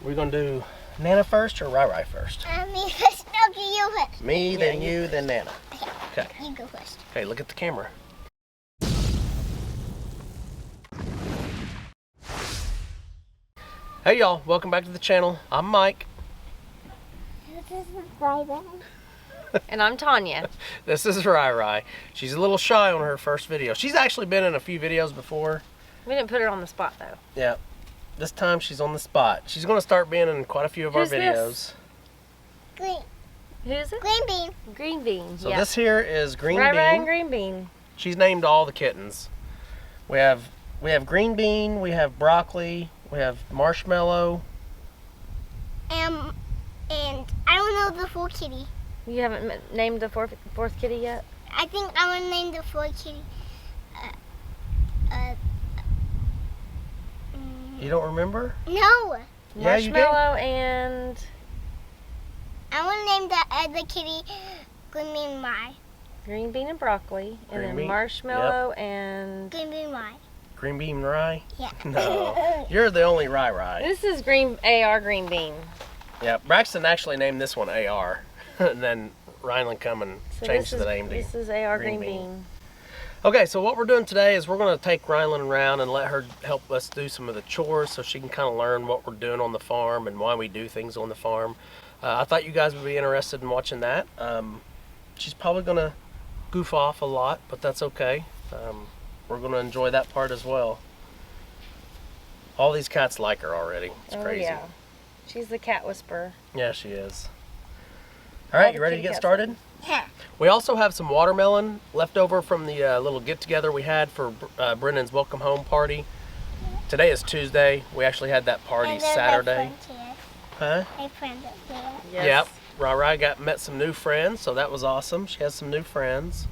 We're gonna do Nana first or RhyRhy first? Me first. Okay, you first. Me, then you, then Nana. Okay. You go first. Okay, look at the camera. Hey y'all, welcome back to the channel. I'm Mike. This is Rylan. And I'm Tanya. This is RhyRhy. She's a little shy on her first video. She's actually been in a few videos before. We didn't put her on the spot though. Yeah. This time she's on the spot. She's gonna start being in quite a few of our Who's videos. this? Green. Who is it? Green bean. Green bean. So yeah. this here is Green RhyRhy Bean. and Green Bean. She's named all the kittens. We have Green Bean, we have Broccoli, we have Marshmallow. And I don't know the full kitty. You haven't named the fourth kitty yet? I think I want to name the full kitty. You don't remember? No. Yeah, you did. Marshmallow and... I want to name the other kitty Green Bean Rye. Green Bean and Broccoli. And Green then bean, Marshmallow and... Green Bean Rye. Green Bean Rye? Yeah. No, you're the only RhyRhy. This is AR Green Bean. Yeah, Braxton actually named this one AR. And then Rylan come and changed the name to This is AR Green Green Bean. Bean. Okay, so what we're doing today is we're going to take Rylan around and let her help us do some of the chores so she can kind of learn what we're doing on the farm and why we do things on the farm. I thought you guys would be interested in watching that. She's probably going to goof off a lot, but that's okay. We're going to enjoy that part as well. All these cats like her already. It's crazy. Yeah. She's the cat whisperer. Yeah, she is. All right, you ready to get started? Yeah. We also have some watermelon left over from the little get-together we had for Brendan's welcome home party. Today is Tuesday. We actually had that party Saturday. Huh? My friend up there. Yes. Yep. RhyRhy met some new friends, so that was awesome. She has some new friends.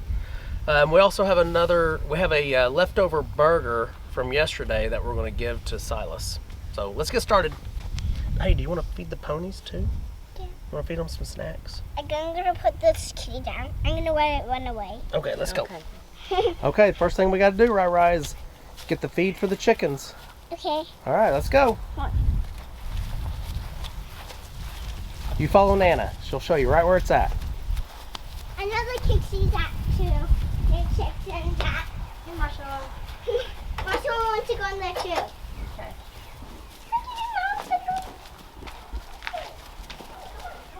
We also have a leftover burger from yesterday that we're going to give to Silas. So let's get started. Hey, do you want to feed the ponies too? Yeah. You want to feed them some snacks? I'm going to put this kitty down. I'm going to let it run away. Okay, let's go. Okay. Okay, first thing we got to do, RhyRhy, is get the feed for the chickens. Okay. All right, let's go. Come on. You follow Nana. She'll show you right where it's at. Another kid sees that too. And checks in that. And Marshmallow. Marshmallow wants to go in there too. Okay.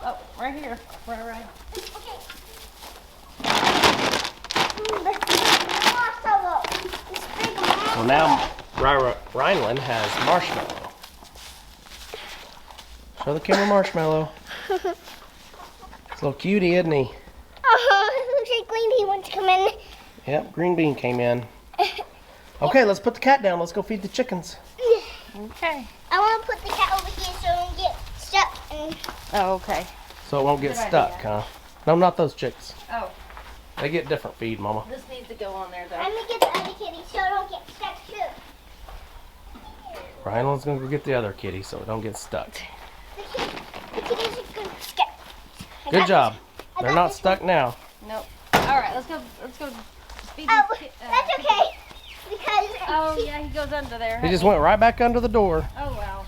Oh, right here. Right. Okay. Marshmallow. This big marshmallow. So now Rylan has Marshmallow. Show the camera Marshmallow. It's a little cutie, isn't he? Oh, it looks like Green Bean wants to come in. Yep, Green Bean came in. Okay, let's put the cat down. Let's go feed the chickens. Okay. I want to put the cat over here so it won't get stuck. Oh, okay. So it won't get Good stuck, idea. huh? No, not those chicks. Oh, They get different feed, Mama. this needs to go on there though. I'm going to get the other kitty so it don't get stuck too. Rylan's gonna go get the other kitty so it don't get stuck. The kitties are going to get. Good job. They're not stuck now. Nope. All right, let's go feed Oh, these that's okay. Because. Oh yeah, he goes under there. He just went right back under the door. Oh wow.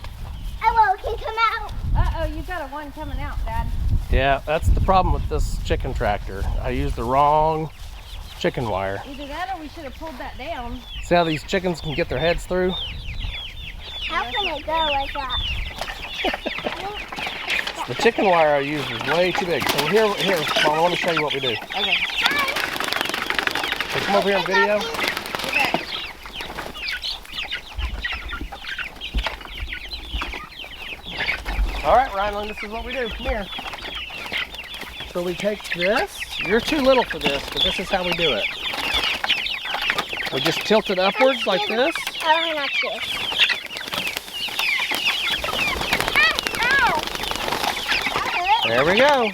Oh, can come out. Oh, you got a one coming out, Dad. Yeah, that's the problem with this chicken tractor. I used the wrong chicken wire. Either that or we should have pulled that down. See how these chickens can get their heads through? How can it go like that? The chicken wire I used was way too big. So here, Mom, I want to show you what we do. Okay. So come over here and video. Okay. All right, Rylan, this is what we do. Come here. So we take this. You're too little for this, but this is how we do it. We just tilt it upwards like this. Oh, not this. There we go.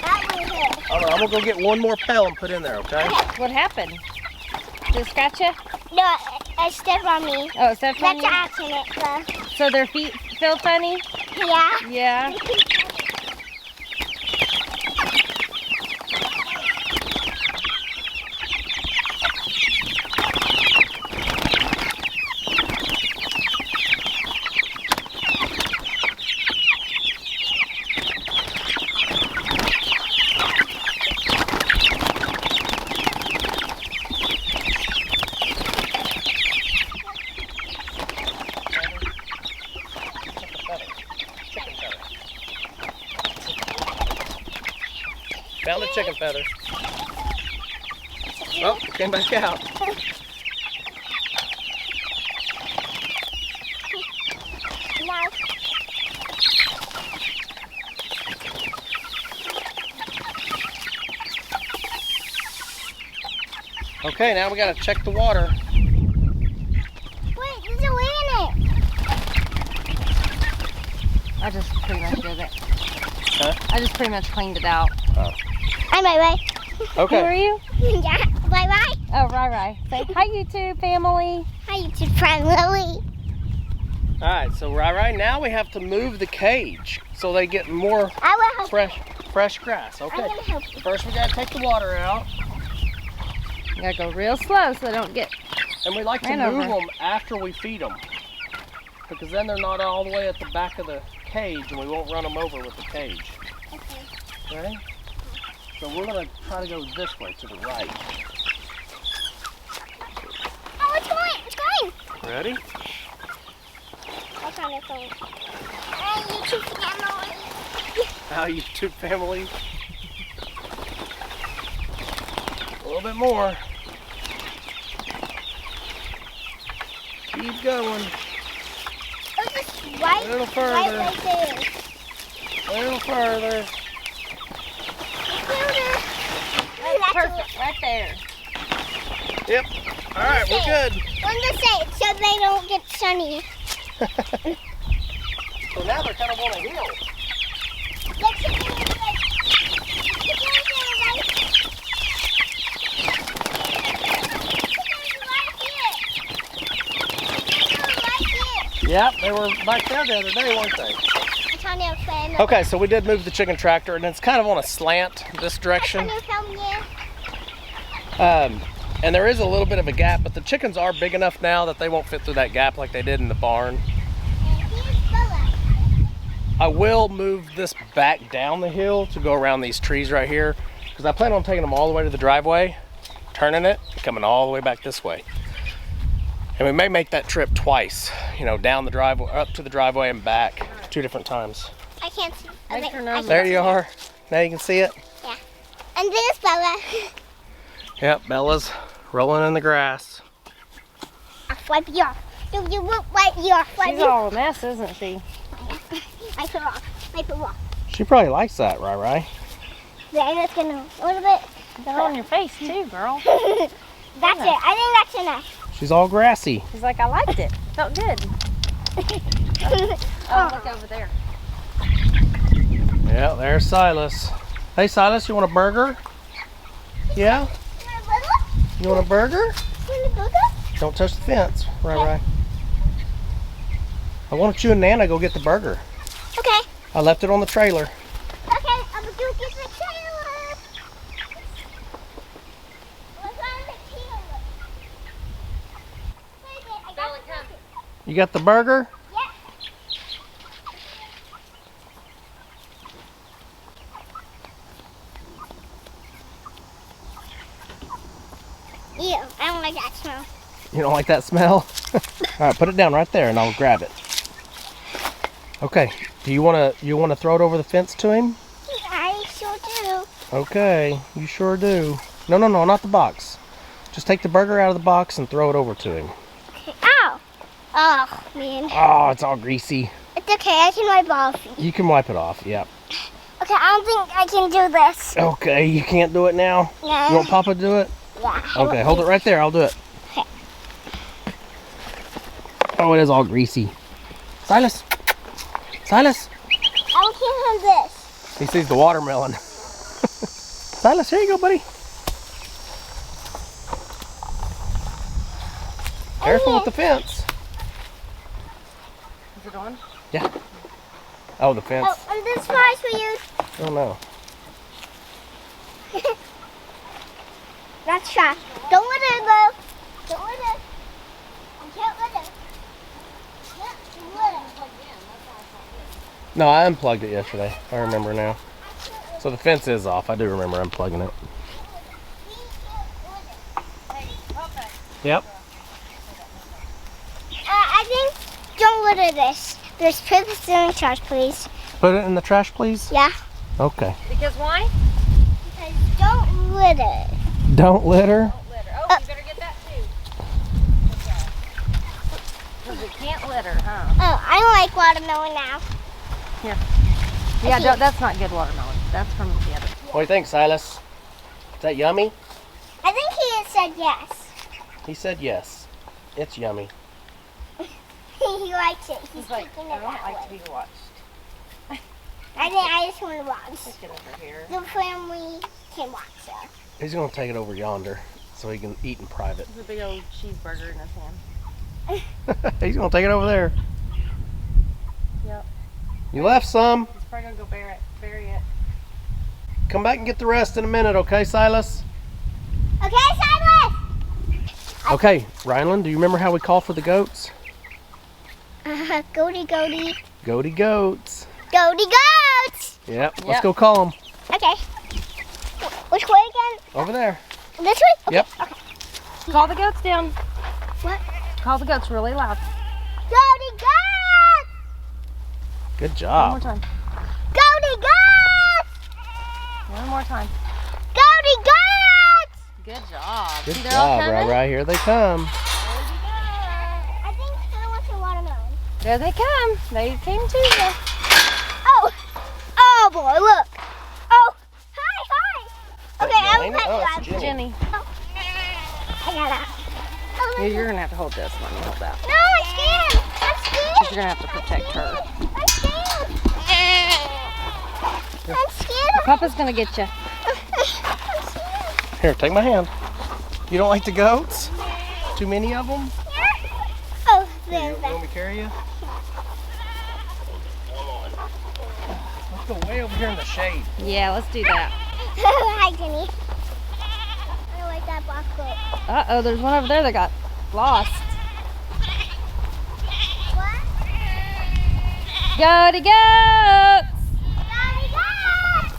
That one hit. Hold on, I'm gonna go get one more pail and put in there, okay? What happened? Did it scratch you? No, it stepped on me. Oh, it stepped on That's you? an accident, though. So their feet feel funny? Yeah. Yeah. Found a chicken feather. Oh, it came back out. No. Okay, now we gotta check the water. Wait, there's a wing in it. I just pretty much did it. Huh? I just pretty much cleaned it out. Oh. I'm RhyRhy. Who are Okay. you? Yeah, RhyRhy. Oh, RhyRhy. Say hi, YouTube family. Hi, YouTube friend Lily. Alright, so RhyRhy, now we have to move the cage so they get more I will help. fresh grass. I'm Okay. gonna help you. First we gotta take the water out. You gotta go real slow so they don't get. And we like to Ran move over. them after we feed them. Because then they're not all the way at the back of the cage and we won't run them over with the cage. Okay. Okay? So we're gonna try to go this way to the right. Oh, it's going. It's going. Ready? What's on the phone? YouTube family. How YouTube family? A little bit more. Keep going. Oh, just right. A little Right, further. right there. A little further. That's perfect, right there. Yep. Alright, we're good. One to say so they don't get sunny. So now they're kind of on a hill. Like chicken is like Yep, they were back there the other day, weren't they? I'm trying to film. Okay, so we did move the chicken tractor, and it's kind of on a slant this direction. I'm trying to film you. And there is a little bit of a gap, but the chickens are big enough now that they won't fit through that gap like they did in the barn. And here's Bella. I will move this back down the hill to go around these trees right here, because I plan on taking them all the way to the driveway, turning it, and coming all the way back this way. And we may make that trip twice, you know, down the driveway, up to the driveway and back 2 different times. I can't see. Make your nose There you are. Now you can see it. Yeah. And there's Bella. Yep, Bella's rolling in the grass. I'll wipe you off. You won't wipe you off. Wipe She's you off. all a mess, isn't she? Wipe her off. Wipe her off. She probably likes that, RhyRhy. Then it's gonna a little bit. Got it on your face too, girl. That's it. I think that's enough. She's all grassy. She's like, I liked it. Felt good. Oh, look over there. Yeah, there's Silas. Hey Silas, you want a burger? Yeah? You want a burger? Don't touch the fence, RhyRhy. I want you and Nana go get the burger. Okay. I left it on the trailer. Okay, I'm gonna go get the trailer. What's on the trailer? Wait a minute, I got the burger. You got the burger? Yeah. Ew, I don't like that smell. You don't like that smell? Alright, put it down right there and I'll grab it. Okay. Do you wanna throw it over the fence to him? I sure do. Okay, you sure do. No, not the box. Just take the burger out of the box and throw it over to him. Okay. Ow! Oh, man. Oh, it's all greasy. It's okay, I can wipe off. You can wipe it off, yep. Okay, I don't think I can do this. Okay, you can't do it now? No. You want Papa to do it? Yeah. Okay, hold it right there, I'll do it. Okay. Oh, it is all greasy. Silas! Silas! I will give him this. He sees the watermelon. Silas, here you go, buddy. Careful with the fence. Is it on? Yeah. Oh, the fence. Oh, and this flies for you. Oh, no. That's trash. Don't let it go. Don't let it. I can't let it. Can't let it. No, I unplugged it yesterday. I remember now. So the fence is off. I do remember unplugging it. Yep. I think don't litter this. There's purpose in the trash, please. Put it in the trash, please. Yeah. Okay. Because why? Don't litter. Don't litter? Don't litter. Oh, you better get that too. Because it can't litter, huh? Oh, I like watermelon now. Here. Yeah, that's not good watermelon. That's from the other. What do you think, Silas? Is that yummy? I think he said yes. He said yes. It's yummy. He likes it. He's He's like, taking I it don't that like to way. be watched. I just want to watch. Let's get over here. The family can watch it. He's going to take it over yonder so he can eat in private. There's a big old cheeseburger in his hand. He's going to take it over there. Yep. You left some. He's probably going to go bury it. Come back and get the rest in a minute, okay, Silas? Okay, Silas? Okay, Rylan, do you remember how we call for the goats? Goaty, goaty. Goaty goats. Goaty goats! Yep, let's Yep. go call them. Okay. Which way again? Over there. This way? Okay. Yep. Okay. Call the goats down. What? Call the goats really loud. Goaty goats! Good One more job. time. Goaty goats! One more time. Goaty goats! Good job. Good See, they're all job, coming? right, here they come. I think I want some watermelon. There they come. They came to you. Oh! Oh boy, look! Oh! Hi! Okay, That I'm Jenny? gonna Oh, pet it's you. Jenny. I got that. Oh, Yeah, you're going to have to hold this. Let me hold that. no, I'm scared! I'm You're scared! going to have to protect her. I'm scared! I'm scared! Papa's going to get you. I'm scared! Here, take my hand. You don't like the goats? Too many of them? Oh, Here, there's you that. want me to carry you? Let's go way over here in the shade. Yeah, let's do that. Hi, Jenny. I like that black goat. Uh-oh, there's one over there that got lost. What? Goaty goats! Goaty goats!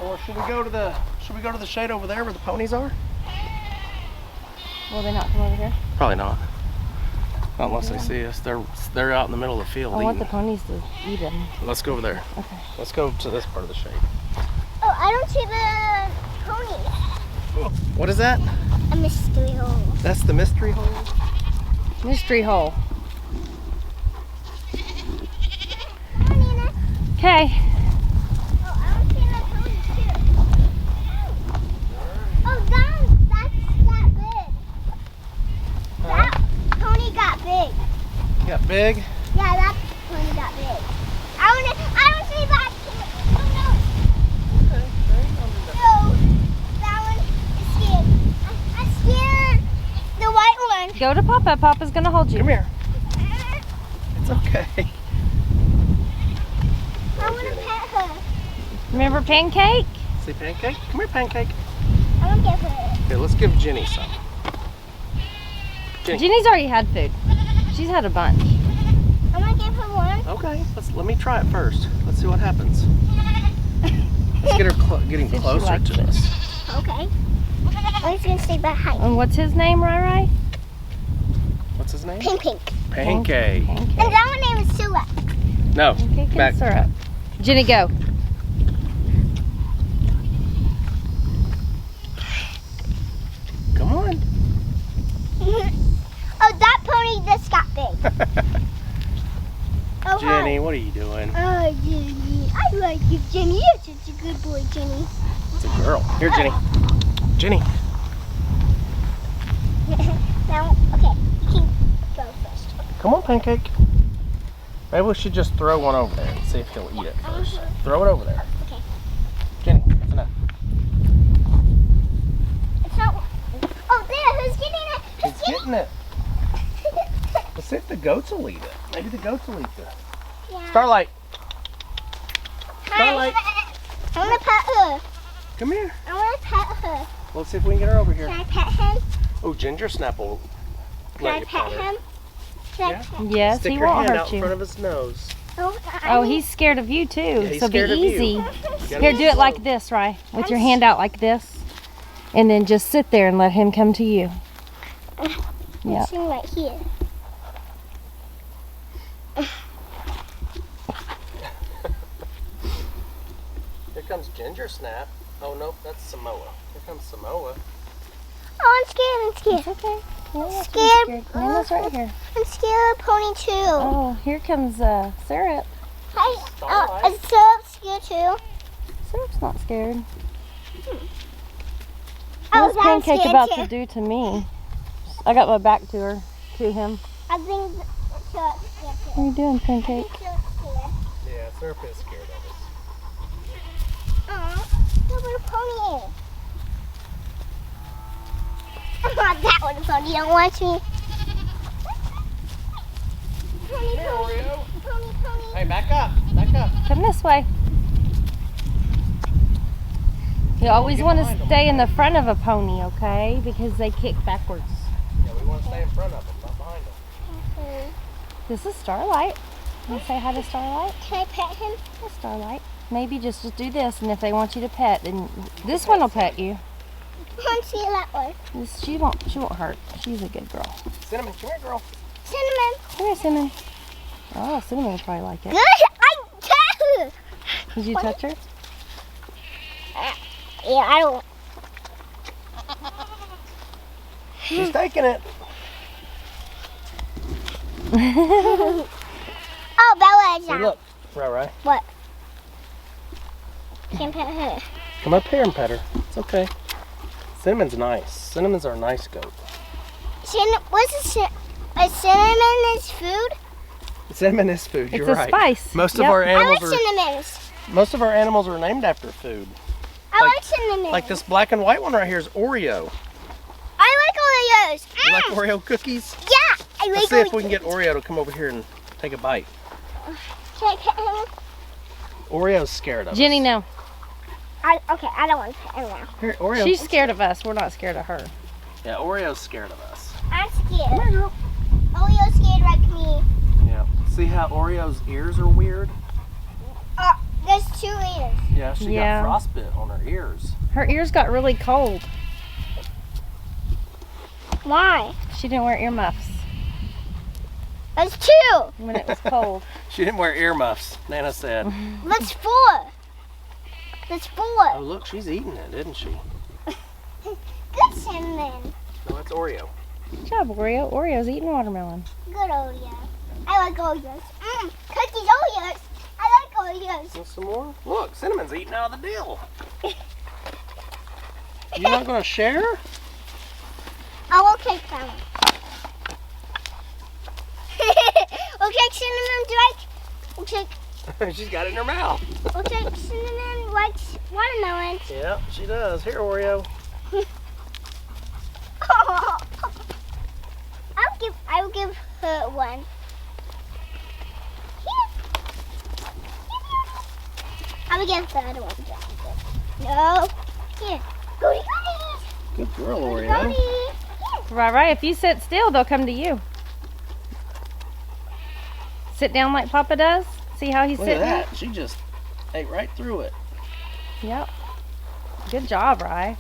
Or should we go to the shade over there where the ponies are? Will they not come over here? Probably not. Not unless they see us. They're out in the middle of the field I want the eating. ponies to eat them. Let's go over there. Okay. Let's go to this part of the shade. Oh, I don't see the ponies. What is that? A mystery hole. That's the mystery hole. Mystery hole. Come on, Nina. Okay. Oh, I don't see the ponies too. Oh, that's that big. That pony got big. Got big. Yeah, that pony got big. I don't see that. Oh no. No, that one is scared. I'm scared. The white one. Go to Papa. Papa's going to hold you. Come here. It's okay. I want to pet her. Remember Pancake? See Pancake? Come here, Pancake. I want to give her. Okay, let's give Jenny some. Jenny. Jenny's already had food. She's had a bunch. I want to give her one. Okay, let me try it first. Let's see what happens. Let's get her getting See if she closer likes to it. us. Okay. I'm just going to stay behind. And what's his name, RhyRhy? What's his name? Pink, pink. Pancake. And that one name is Silas. No, Pancake back. and syrup. Jenny, go. Come on. Oh, that pony just got big. Oh, Jenny, what are you doing? Hi. Oh, Jenny. I like you, Jenny. You're such a good boy, Jenny. It's a girl. Here, Jenny. Jenny. Now, okay, you can go first. Come on, Pancake. Maybe we should just throw one over there and see if he'll eat it first. Throw it over there. Okay. Jenny, that's enough. It's not. Oh, there. Who's getting it? He's getting it. Let's see if the goats will eat it. Maybe the goats will eat it. Yeah. Starlight, Hi. Starlight. I want to pet her. come here. I want to pet her. Let's see if we can get her over Can here. I pet him? Oh, Ginger Snap will Can let I you pet pet her. him? Can I Yeah. pet him? Yes, Stick he your won't hand out hurt in front you. of his nose. Oh, he's scared of you too. he's So be scared of you. easy. You gotta Here, be do it slow. like this, Rye. With your hand out like this. And then just sit there and let him come to you. Yeah. Sitting right here. Here, comes Ginger Snap. Oh, nope, that's Samoa. Here comes Samoa. Oh, I'm scared. It's okay. No, I'm scared. Nana's right here. I'm scared of Pony too. Oh, here comes Syrup. Hi. Starlight. Is Syrup scared too? Syrup's not scared. Oh, What's I'm Pancake scared about too. to do to me? I got my back to him. I think Syrup's scared What too. are you doing, I Pancake? think Syrup's scared. Yeah, Syrup is scared of us. Aw, look where the Pony is. That one, Pony, don't watch me. Pony, Here, Pony, Oreo. Pony. Hey, back up. Back up. Come this way. You always Get want to behind 'em, stay in the okay? front of a pony, okay? Because they kick backwards. Yeah, we want to stay in front of them, not behind them. Okay. This is Starlight. Want to say hi to Starlight? Can I pet him? Hi, Starlight. Maybe just do this, and if they want you to pet, then this one will pet you. I want to see that one. She won't hurt. She's a good girl. Cinnamon, come here, girl. Cinnamon. Come here, Cinnamon. Oh, Cinnamon will probably like it. Good. I do. Did you What? touch her? Yeah, I don't. She's taking it. Oh, Bella is See, out. look. RhyRhy. What? Can't pet her. Come up here and pet her. It's okay. Cinnamon's nice. Cinnamon's our nice goat. What's a cinnamon is food? Cinnamon is food. It's You're a right. spice. Most of Yep. our I animals like are cinnamons. named after food. I Like- like cinnamon. Like this black and white one right here is Oreo. I like Oreos. You like Oreo cookies? Yeah, I like Let's see if Oreos. we can get Oreo to come over here and take a bite. Should I pet him? Oreo's scared of Jenny, us. no. Okay, I don't want to pet him now. Here, Oreo. She's scared of us. We're not scared of her. Yeah, Oreo's scared of us. I'm scared. Oreo's scared like me. Yeah. See how Oreo's ears are weird? There's 2 ears. Yeah, she Yeah. got frostbite on her ears. Her ears got really cold. Why? She didn't wear earmuffs There's 2. when it was cold. She didn't wear earmuffs, Nana said. That's 4. That's 4. Oh, look, she's eating it, isn't she? Good cinnamon. No, that's Oreo. Good job, Oreo. Oreo's eating watermelon. Good Oreo. I like Oreos. Cookies Oreos. I like Oreos. Want some more? Look, Cinnamon's eating out of the deal. You're not going to share? I will take some. Okay, cinnamon like. We'll take. She's got it in her mouth. We'll take cinnamon likes watermelon. Yeah, she does. Here, Oreo. I will give her one. I will give the other one. No. Here. Goody goody. Good girl, Goody Oreo. goody. Right. If you sit still, they'll come to you. Sit down like Papa does. See how he's Look at sitting? that. She just ate right through it. Yep. Good job, Rye.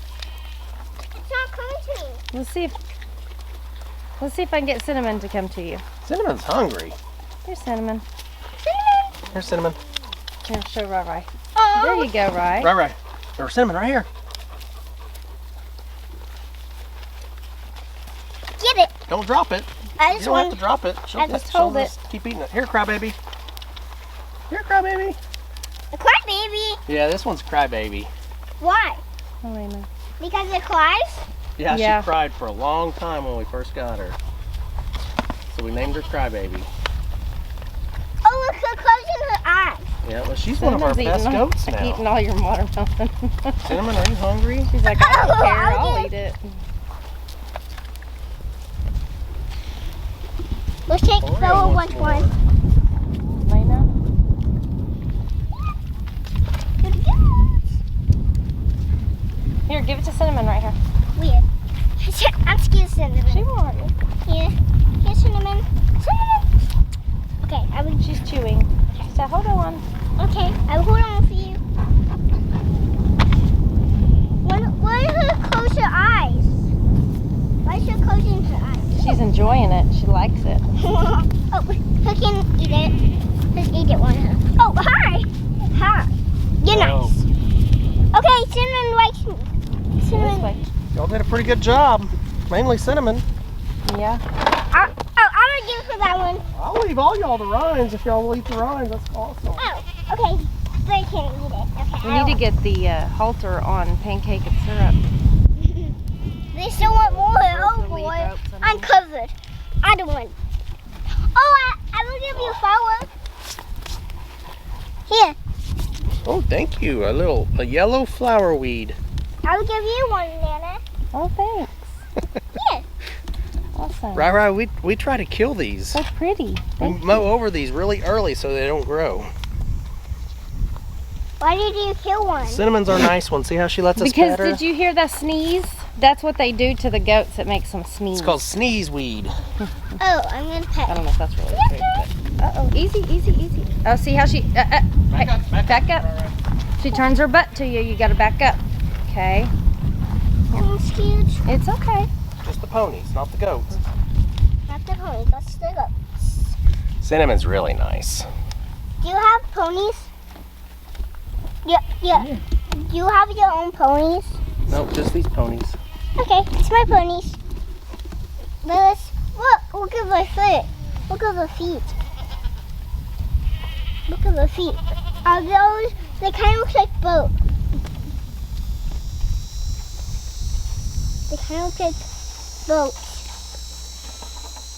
It's not coming to me. Let's see if I can get Cinnamon to come to you. Cinnamon's hungry. Here's Cinnamon. Cinnamon. Here's Cinnamon. Here, show Rye. Oh. There you go, Rye. Right. Or Cinnamon right here. Get it. Don't drop it. I You just don't have want. to drop it. She'll Just she'll hold it. just keep eating it. Here, crybaby. Here, crybaby. A crybaby. Yeah, this one's crybaby. Why? Oh, wait a minute. Because it cries? Yeah, Yeah. she cried for a long time when we first got her. So we named her Crybaby. Oh, look, her closing her eyes. Yeah, well, she's one of our best goats Eating now. all your watermelon. Cinnamon, are you hungry? She's like, I don't Oh, care. I'll I'll get eat it. Let's take Oreo Bella wants one. more. Lena? Here, give it to Cinnamon right here. Weird. I'm scared of cinnamon. She won't hurt you. Here. Here's cinnamon. Cinnamon. Okay, I will. She's chewing. She said, hold on. Okay, I will hold on for you. Why does her close her eyes? Why is she closing her eyes? She's enjoying it. She likes it. Oh, her can eat it. Let's eat it one. Oh, hi. Hi. You're Oh. nice. Okay, Cinnamon likes me. This Cinnamon. way. Y'all did a pretty good job. Mainly Cinnamon. Yeah. I'm gonna give her that one. I'll leave all y'all the rinds if y'all will eat the rinds. That's awesome. Oh, okay. But I can't eat it. Okay. We need to get the halter on Pancake and Syrup. They still want more. Oh The lead boy. ropes and I'm all. covered. I don't want. Oh, I will give you a flower. Here. Oh, thank you. A yellow flower weed. I will give you one, Nana. Oh, thanks. Here. Awesome. RhyRhy, we try to kill these. So pretty. We mow over these really early so they don't grow. Why did you kill one? Cinnamon's our nice one. See how she lets us Because pet her? did you hear that sneeze? That's what they do to the goats. It makes them sneeze. It's called sneeze weed. Oh, I'm gonna pet. I don't know if that's really true. Uh-oh. Easy, easy, easy. Oh, see how she... back up. She turns her butt to you. You got to back up. Okay. I'm scared. It's okay. Just the ponies, not the goats. Not the ponies. That's the goats. Cinnamon's really nice. Do you have ponies? Yeah. Do you have your own ponies? Nope, just these ponies. Okay, it's my ponies. Look at my foot. Look at the feet. Look at the feet. Are those? They kind of look like boats. They kind of look like boats.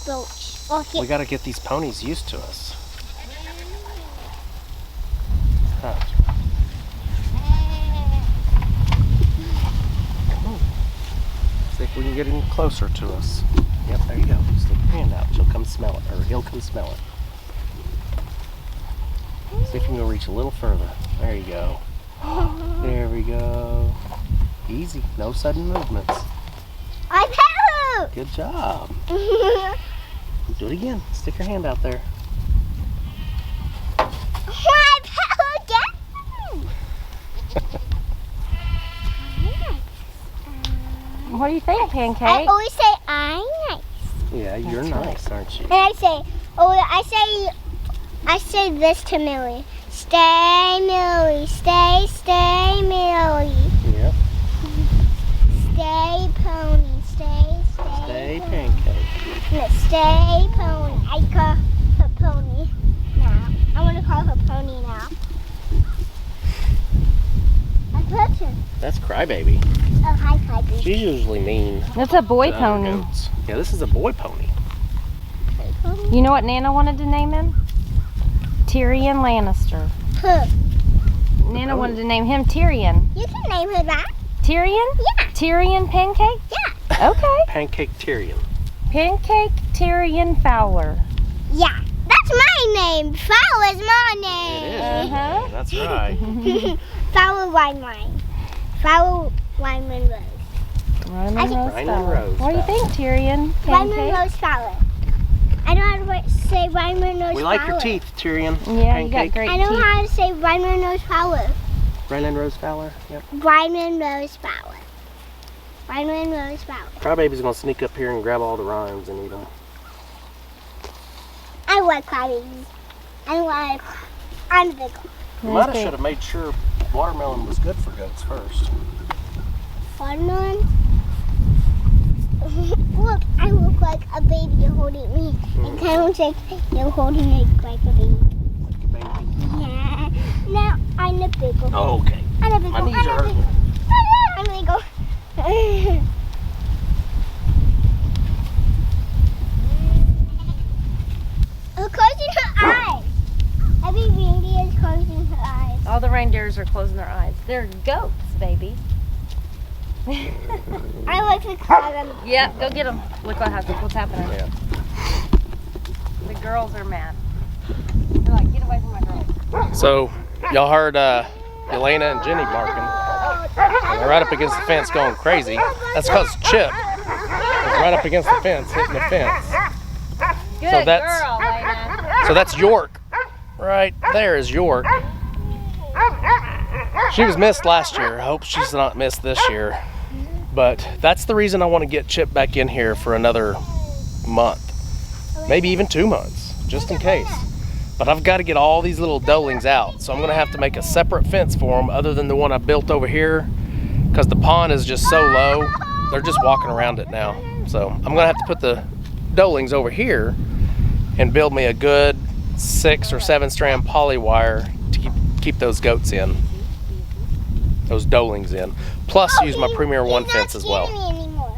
Boats. Okay. We gotta get these ponies used to us. Huh. See if we can get him closer to us. Yep, there you go. Stick your hand out. She'll come smell it, or he'll come smell it. See if you can go reach a little further. There you go. There we go. Easy. No sudden movements. I pet Good job. her. Do it again. Stick your hand out there. I pet her again. What do you think, Pancake? I always say I'm nice. Yeah, you're That's right. nice, aren't you? And I say this to Millie. Stay, Millie. Stay, Millie. Yep. Stay, pony. Stay, Stay pancake. No, stay, pony. I call her pony now. I want to call her pony now. I put her. That's Crybaby. Oh, hi, Piper. She's usually mean. That's a boy to other pony. goats. Yeah, this is a boy pony. You know what Nana wanted to name him? Tyrion Lannister. Huh. Nana wanted to name him Tyrion. You can name her that. Tyrion? Yeah. Tyrion Pancake? Yeah. Okay. Pancake Tyrion. Pancake Tyrion Fowler. Yeah. That's my name. Fowler's my name. It is. Uh-huh. That's right. Fowler Wine. Fowler Wyman Rose. Rylan I think- Rose Rylan Fowler. Rose What do you think, Tyrion Wyman Pancake? Rose Fowler. I know how to say Wyman Rose Fowler. We like your teeth, Tyrion. Yeah, you got Pancake. great I know teeth. how to say Wyman Rose Fowler. Rylan Rose Fowler. Yep. Wyman Rose Fowler. Wyman Rose Fowler. Crybaby's gonna sneak up here and grab all the rinds and eat them. I like crybabies. I'm a big one. We might have should have made sure watermelon was good for goats first. Watermelon. Look, I look like a baby. You're holding me. It kind of looks like you're holding me like a baby. Baby. Yeah. Now I'm a big one. Oh, okay. I'm a big My one. knees are hurting. I'm a big one. Her closing her eyes. Every reindeer is closing her eyes. All the reindeers are closing their eyes. They're goats, baby. I like to call them. Yep, go get them. Look what's happening. Yeah. The girls are mad. They're like, get away from my girls. So, y'all heard Elena and Jenny barking. And they're right up against the fence going crazy. That's because Chip is right up against the fence, hitting the fence. Good So that's- girl, Lena. So that's York. Right there is York. She was missed last year. I hope she's not missed this year. But that's the reason I want to get Chip back in here for another month. Maybe even 2 months, just in case. But I've got to get all these little doelings out. So I'm going to have to make a separate fence for them other than the one I built over here. Because the pond is just so low. They're just walking around it now. So I'm going to have to put the doelings over here and build me a good 6 or 7 strand poly wire to keep those goats in. Those doelings in. Plus use my Premier 1 fence as well.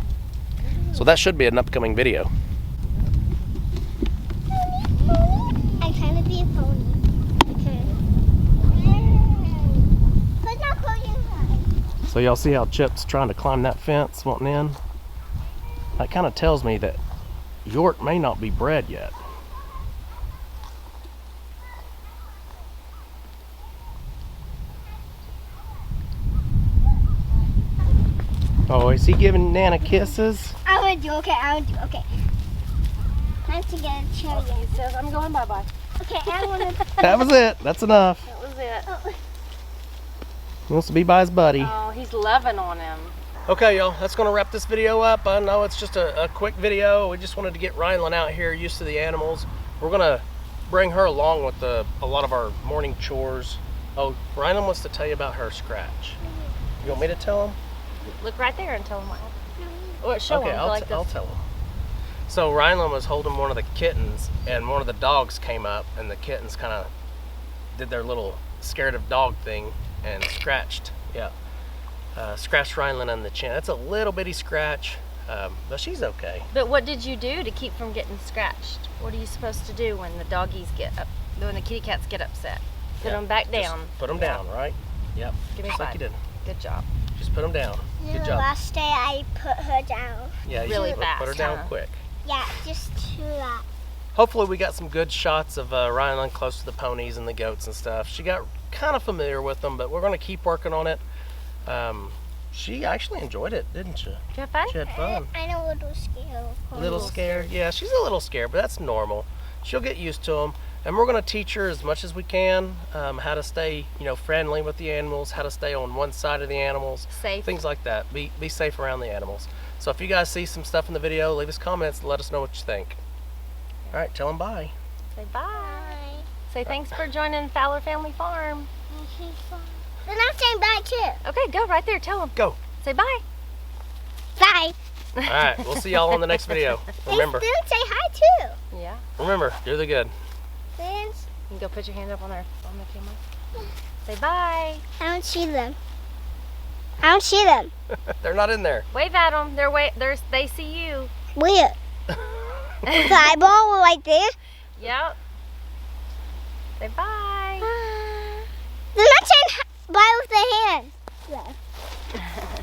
So that should be an upcoming video. I kind of be a pony. Okay. But not closing her. So y'all see how Chip's trying to climb that fence, wanting in? That kind of tells me that York may not be bred yet. Oh, is he giving Nana kisses? I would do, okay, okay. Time to get a chair. He says, I'm going bye-bye. Okay, I want to... That was it. That's enough. That was it. Oh. He wants to be by his buddy. Oh, he's loving on him. Okay, y'all, that's going to wrap this video up. I know it's just a quick video. We just wanted to get Rylan out here used to the animals. We're going to bring her along with a lot of our morning chores. Oh, Rylan wants to tell you about her scratch. You want me to tell him? Look right there and tell him what. Or show Okay, him. I'll tell him. So Rylan was holding one of the kittens, and one of the dogs came up, and the kittens kind of did their little scared of dog thing and scratched. Yeah. Scratched Rylan on the chin. That's a little bitty scratch, but she's okay. But what did you do to keep from getting scratched? What are you supposed to do when the doggies get up, when the kitty cats get upset? Put them back down. Just put them down, right? Yep. Give me Just like 5. you did. Good job. Just put them down. Good The job. last day I put her down. Yeah, you Really put her fast, down huh? quick. Yeah, just to that. Hopefully we got some good shots of Rylan close to the ponies and the goats and stuff. She got kind of familiar with them, but we're going to keep working on it. She actually enjoyed it, didn't she? Did you have fun? She had fun. I'm a little scared. A little scared. Yeah, she's a little scared, but that's normal. She'll get used to them. And we're going to teach her as much as we can how to stay, friendly with the animals, how to stay on one side of the animals. Safe. Things like that. Be safe around the animals. So if you guys see some stuff in the video, leave us comments and let us know what you think. All right, tell them bye. Say bye. Bye. Say thanks for joining Fowler Family Farm. Then I'm saying bye too. Okay, go right there. Tell them. Go. Say bye. Bye. All right, we'll see y'all on the next video. Remember, Then say hi too. Yeah. remember, do the good. Then You can go put your hand up on the camera. Say bye. I don't see them. I don't see them. They're not in there. Wave at them. They see you. Where? The eyeball right there. Yep. Say bye. Then I'm saying bye with the hand.